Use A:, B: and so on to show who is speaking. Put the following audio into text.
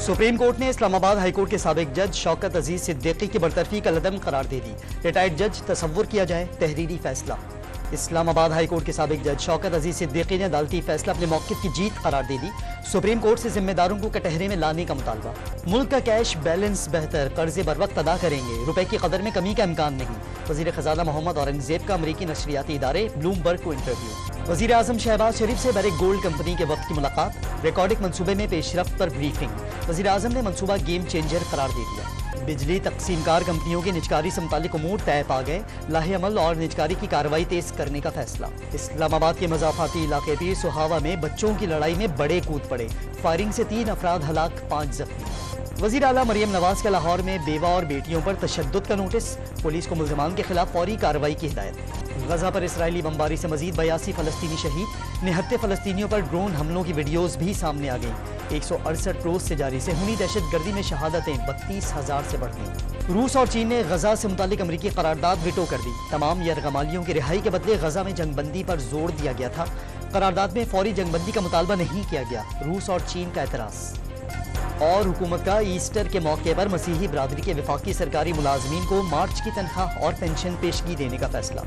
A: Supreme court ने Islamabad high court के साबिक जज शौकत अजीज सिद्दीकी की बरतरफी का लदम करार दे दी। रिटायर्ड जज तसव्वुर किया जाए तहरीरी फैसला। इस्लामाबाद हाई कोर्ट के साबिक जज शौकत अजीज सिद्दीकी ने अदालती फैसला अपने मौक़िफ़ की जीत करार दे दी। सुप्रीम कोर्ट से जिम्मेदारों को कटहरे में लाने का मुतालबा। मुल्क का कैश बैलेंस बेहतर, कर्जे बर वक्त अदा करेंगे, रुपए की कदर में कमी का इम्कान नहीं। वज़ीर ख़ज़ाना मोहम्मद औरंगज़ेब का अमरीकी नशरियाती इदारे ब्लूमबर्ग को इंटरव्यू। वज़ीर आज़म शहबाज शरीफ से बैरिक गोल्ड कंपनी के वक्त की मुलाकात। रिकॉर्डिक मंसूबे में पेशरफ्त पर ब्रीफिंग। वज़ीर आज़म ने मंसूबा गेम चेंजर करार दे दिया। बिजली तकसीमकार कंपनियों की निजकारी से मुतालिक उमूर तय पा गए। लाहे अमल और निजकारी की कार्रवाई तेज करने का फैसला। इस्लामाबाद के मज़ाफ़ाती इलाके पीर सुहावा में बच्चों की लड़ाई में बड़े कूद पड़े। फायरिंग से 3 अफराद हलाक, 5 जख्मी। वज़ीर आला मरियम नवाज का लाहौर में बेवा और बेटियों पर तशद्दुद का नोटिस। पुलिस को मुल्ज़िमान के खिलाफ फौरी कार्रवाई की हिदायत। गजा पर इसराइली बमबारी से मजीद 82 फ़लस्तीनी शहीद। निहत्ते फ़लस्तीनियों पर ड्रोन हमलों की वीडियोज़ भी सामने आ गई। 168 रोज से जारी सेहूनी दहशतगर्दी में शहादतें 32,000 से बढ़ गईं। रूस और चीन ने गजा से मुतालिक अमरीकी करारदाद विटो कर दी। तमाम यरगमालियों की रिहाई के बदले गजा में जंगबंदी पर जोर दिया गया था। करारदाद में फौरी जंगबंदी का मुतालबा नहीं किया गया। रूस और चीन का एतराज़। और हुकूमत का ईस्टर के मौके पर मसीही बरादरी के वफाकी सरकारी मुलाजमीन को मार्च की तनख्वाह और पेंशन पेशगी देने का फैसला।